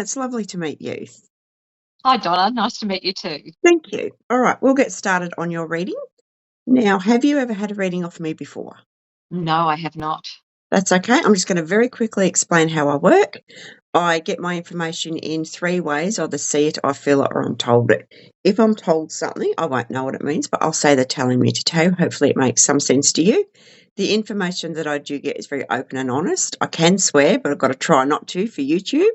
it's lovely to meet you. Hi, Donna. Nice to meet you too. Thank you. All right, we'll get started on your reading. Now, have you ever had a reading off me before? No, I have not. That's okay. I'm just going to very quickly explain how I work. I get my information in 3 ways. I either see it, I feel it, or I'm told it. If I'm told something, I won't know what it means, but I'll say they're telling me to tell you. Hopefully it makes some sense to you. The information that I do get is very open and honest. I can swear, but I've got to try not to for YouTube.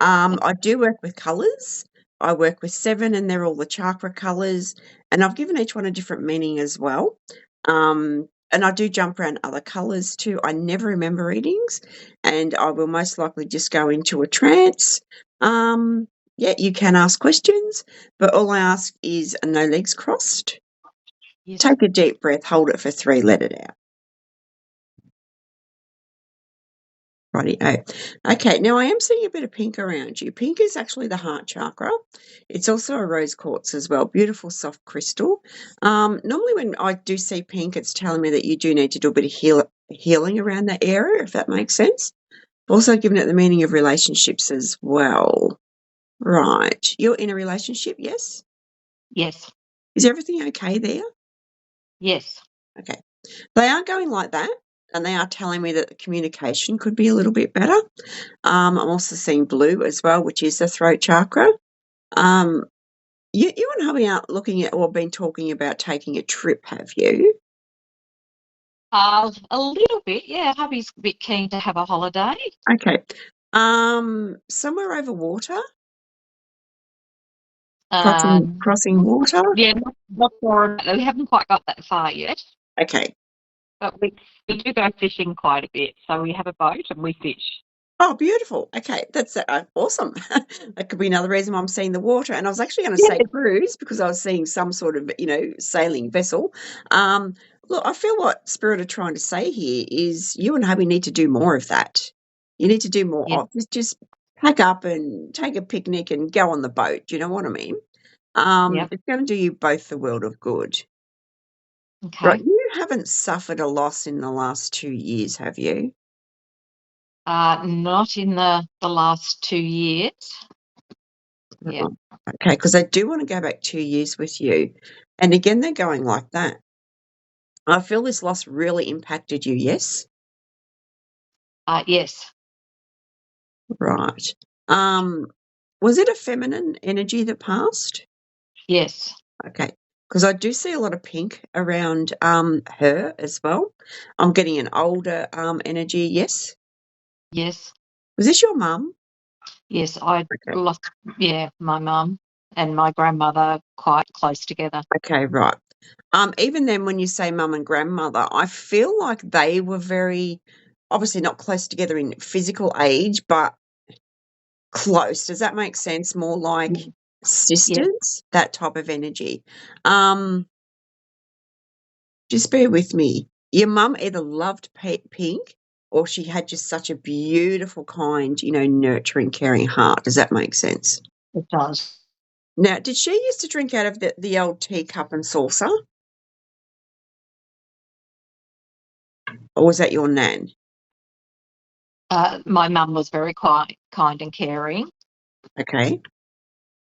I do work with colours. I work with 7 and they're all the chakra colours, and I've given each one a different meaning as well. And I do jump around other colours too. I never remember readings, and I will most likely just go into a trance. Yeah, you can ask questions, but all I ask is no legs crossed. Yes. Take a deep breath, hold it for 3, let it out. Righty-o. Okay, now I am seeing a bit of pink around you. Pink is actually the heart chakra. It's also a rose quartz as well. Beautiful soft crystal. Normally when I do see pink, it's telling me that you do need to do a bit of healing around that area, if that makes sense. Also giving it the meaning of relationships as well. Right. You're in a relationship, yes? Yes. Is everything okay there? Yes. Okay. They are going like that, and they are telling me that the communication could be a little bit better. I'm also seeing blue as well, which is the throat chakra. You and hubby aren't looking at or been talking about taking a trip, have you? A little bit, yeah. Hubby's a bit keen to have a holiday. Okay. Somewhere over water? Crossing water? Yeah, not sure. We haven't quite got that far yet. Okay. But we do go fishing quite a bit. So we have a boat and we fish. Oh, beautiful. Okay, that's awesome. That could be another reason why I'm seeing the water. And I was actually going to say cruise because I was seeing some sort of, sailing vessel. Look, I feel what Spirit are trying to say here is you and hubby need to do more of that. You need to do more Yeah. of just pack up and take a picnic and go on the boat. Do you know what I mean? Yeah. It's going to do you both the world of good. Okay. Right, you haven't suffered a loss in the last 2 years, have you? Not in the last 2 years. Yeah. Okay, because I do want to go back 2 years with you. And again, they're going like that. I feel this loss really impacted you, yes? Yes. Right. Was it a feminine energy that passed? Yes. Okay. Because I do see a lot of pink around her as well. I'm getting an older energy, yes? Yes. Was this your mum? Yes, I Okay. lost, my mum and my grandmother quite close together. Okay, right. Even then, when you say mum and grandmother, I feel like they were very, obviously not close together in physical age, but close. Does that make sense? More like sisters, that type of energy. Just bear with me. Your mum either loved pink or she had just such a beautiful, kind, nurturing, caring heart. Does that make sense? It does. Now, did she used to drink out of the old teacup and saucer? Or was that your nan? My mum was very kind and caring. Okay.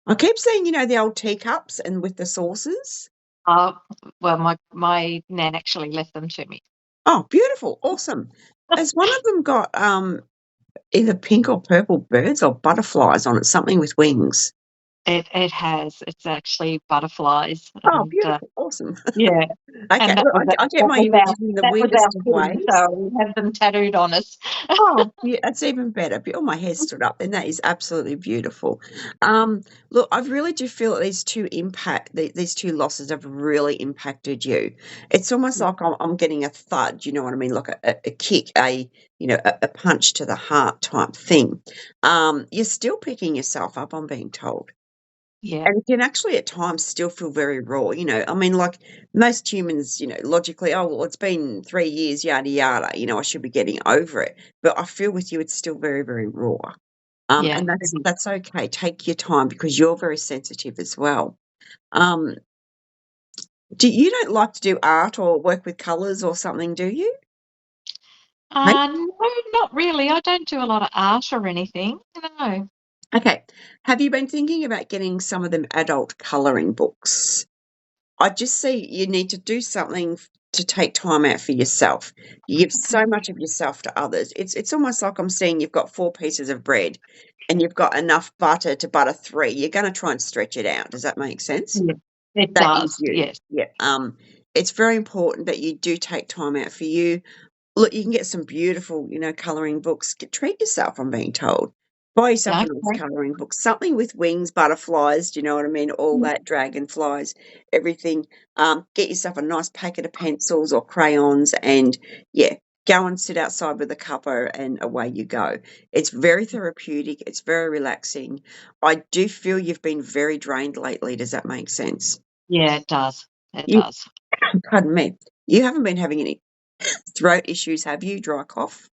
I keep seeing, the old teacups and with the saucers. Well, my nan actually left them to me. Oh, beautiful. Awesome. Has one of them got either pink or purple birds or butterflies on it, something with wings? It has. It's actually butterflies. Oh, And, beautiful. Awesome. yeah. Okay. And that Look, was I get my images in the that was weirdest our of thing, ways. so we have them tattooed on us. Oh, yeah, that's even better. Oh, my hair stood up, and that is absolutely beautiful. Look, I really do feel that these two losses have really impacted you. It's almost like I'm getting a thud. You know what I mean? Like a kick, a punch to the heart type thing. You're still picking yourself up, I'm being told. Yeah. And it can actually at times still feel very raw, I mean, like most humans, logically, oh, well, it's been 3 years, yada, yada, I should be getting over it. But I feel with you, it's still very, very raw. Yeah. And that's okay. Take your time because you're very sensitive as well. You don't like to do art or work with colours or something, do you? No, not really. I don't do a lot of art or anything. No. Okay. Have you been thinking about getting some of them adult colouring books? I just see you need to do something to take time out for yourself. You give so much of yourself to others. It's almost like I'm seeing you've got 4 pieces of bread and you've got enough butter to butter 3. You're gonna try and stretch it out. Does that make sense? Yeah, it That is does. you. Yes. Yeah. It's very important that you do take time out for you. Look, you can get some beautiful, colouring books. Treat yourself, I'm being told. Buy yourself a nice Okay. colouring book, something with wings, butterflies, do you know what I mean? All that, dragonflies, everything. Get yourself a nice packet of pencils or crayons and, yeah, go and sit outside with a cuppa and away you go. It's very therapeutic. It's very relaxing. I do feel you've been very drained lately. Does that make sense? Yeah, it does. It You, does. pardon me. You haven't been having any throat issues, have you? Dry cough?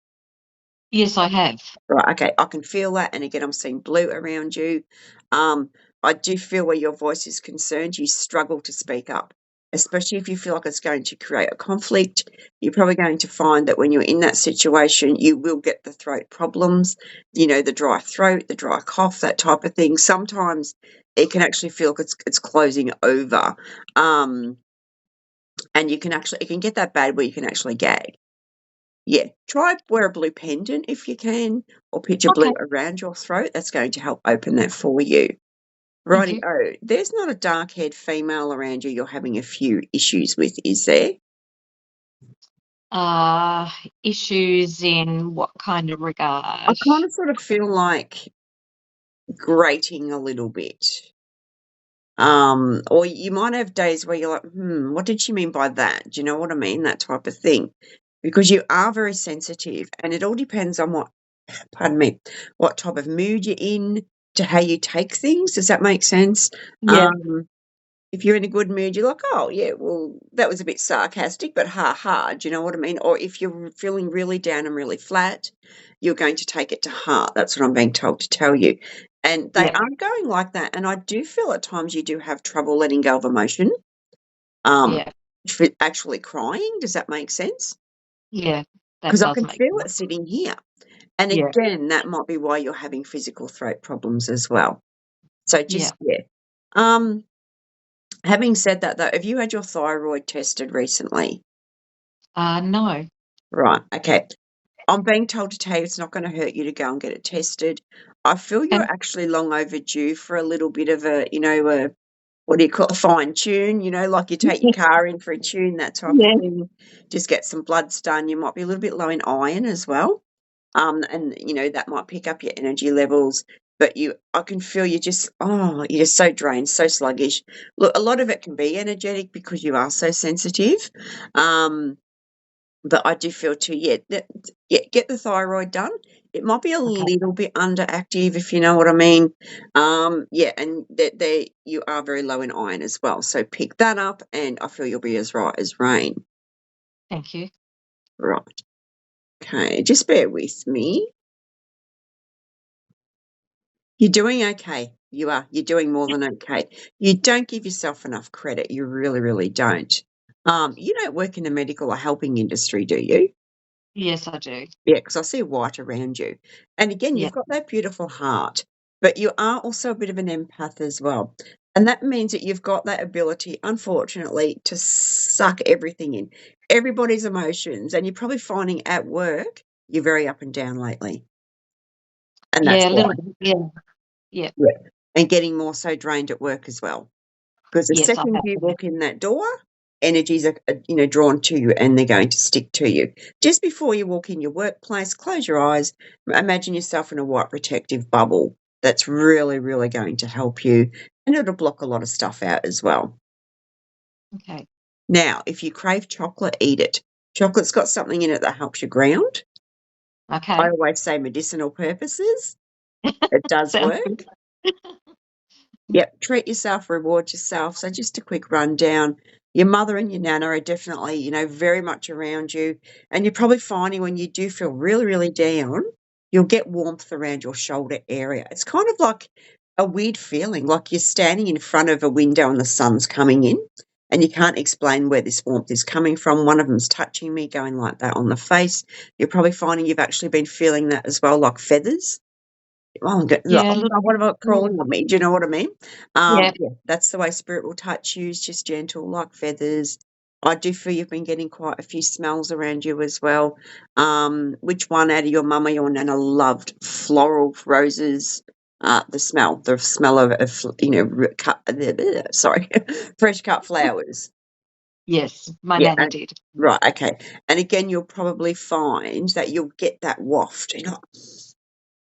Yes, I have. Right, okay, I can feel that, and again, I'm seeing blue around you. Um, I do feel where your voice is concerned, you struggle to speak up, especially if you feel like it's going to create a conflict. You're probably going to find that when you're in that situation, you will get the throat problems, the dry throat, the dry cough, that type of thing. Sometimes it can actually feel like it's closing over, and it can get that bad where you can actually gag. Yeah, try wear a blue pendant if you can, or picture blue Okay. around your throat. That's going to help open that for you. Thank you. Righty-o. There's not a dark-haired female around you you're having a few issues with, is there? Uh, Issues in what kind of I regard? kind of sort of feel like grating a little bit. Or you might have days where you're like, what did she mean by that? Do you know what I mean? That type of thing. Because you are very sensitive, and it all depends on pardon me, what type of mood you're in, to how you take things. Does that make sense? Yeah. Um, if you're in a good mood, you're like, oh, yeah, well, that was a bit sarcastic, but ha ha. Do you know what I mean? Or if you're feeling really down and really flat, you're going to take it to heart. That's what I'm being told to tell you. And they Yeah. aren't going like that. And I do feel at times you do have trouble letting go of emotion, um, Yeah. for actually crying. Does that make sense? Yeah. That Because I does can make feel sense. it sitting here. And Yeah. again, that might be why you're having physical throat problems as well. So Yeah. just, yeah. Um, Having said that, though, have you had your thyroid tested recently? No. Right. Okay. I'm being told to tell you it's not going to hurt you to go and get it tested. I feel you're And actually long overdue for a little bit of a what do you call it, a fine tune, like you take your car in for a tune, that type of yeah. thing. Just get some bloods done. You might be a little bit low in iron as well. And that might pick up your energy levels. But I can feel you're just so drained, so sluggish. Look, a lot of it can be energetic because you are so sensitive. But I do feel too, get the thyroid done. It might be a Okay. little bit underactive, if you know what I mean. Yeah, and that you are very low in iron as well. So pick that up, and I feel you'll be as right as rain. Thank you. Right. Okay, just bear with me. You're doing okay. You are. You're doing more than okay. You don't give yourself enough credit. You really, really don't. You don't work in the medical or helping industry, do you? Yes, I do. Yeah, because I see white around you. And again, Yeah. you've got that beautiful heart, but you are also a bit of an empath as well. And that means that you've got that ability, unfortunately, to suck everything in, everybody's emotions. And you're probably finding at work, you're very up and down lately. And that's Yeah, a why. little bit. Yeah. Yeah. Yeah. And getting more so drained at work as well. Because the Yes, I second have. you walk in that door, energies are drawn to you and they're going to stick to you. Just before you walk in your workplace, close your eyes, imagine yourself in a white protective bubble. That's really, really going to help you, and it'll block a lot of stuff out as well. Okay. Now, if you crave chocolate, eat it. Chocolate's got something in it that helps you ground. I Okay. always say medicinal purposes. It does Sounds work. good. Yep, treat yourself, reward yourself. So just a quick rundown. Your mother and your nana are definitely, very much around you. And you're probably finding when you do feel really, really down, you'll get warmth around your shoulder area. It's kind of like a weird feeling, like you're standing in front of a window and the sun's coming in and you can't explain where this warmth is coming from. One of them's touching me, going like that on the face. You're probably finding you've actually been feeling that as well, like feathers. Oh, good. Look, Yeah, oh my God, what about yeah, crawling on me? Do you know what I mean? yeah, Yeah, that's the way spirit will touch you. It's just gentle, like feathers. I do feel you've been getting quite a few smells around you as well. Which one out of your mum or your nana loved floral roses? The smell of cut. Sorry, fresh cut flowers. yes, my Yeah, nana did. right. Okay, and again, you'll probably find that you'll get that waft.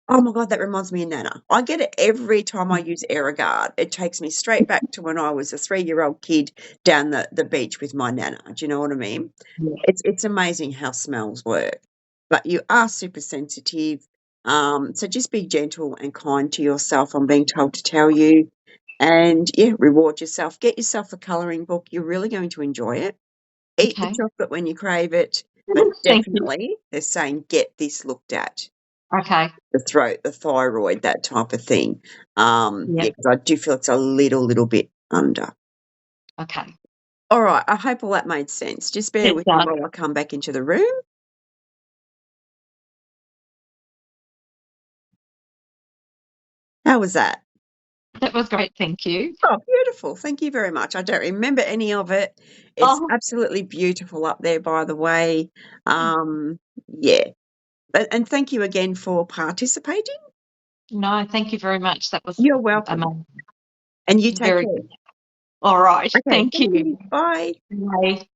Oh my God, that reminds me of Nana. I get it every time I use Aerogard. It takes me straight back to when I was a 3-year-old kid down the beach with my Nana. Do you know what I mean? Yeah. It's amazing how smells work. But you are super sensitive. So just be gentle and kind to yourself. I'm being told to tell you. And yeah, reward yourself. Get yourself a colouring book. You're really going to enjoy it. Eat the Okay. chocolate when you crave it. But Thank you. definitely, they're saying get this looked at. Okay. The throat, the thyroid, that type of thing. Yeah. Yeah, 'cause I do feel it's a little bit under. Okay. All right, I hope all that made sense. Just bear It with me does. while I come back into the room. How was that? That was great. Thank you. Oh, beautiful. Thank you very much. I don't remember any of it. It's Oh, absolutely beautiful up there, by the way. Yeah. And thank you again for participating. no, thank you very much. That was You're welcome. amazing. And you take Very care. good. All right. Okay, Thank thank you. you. Bye. Bye.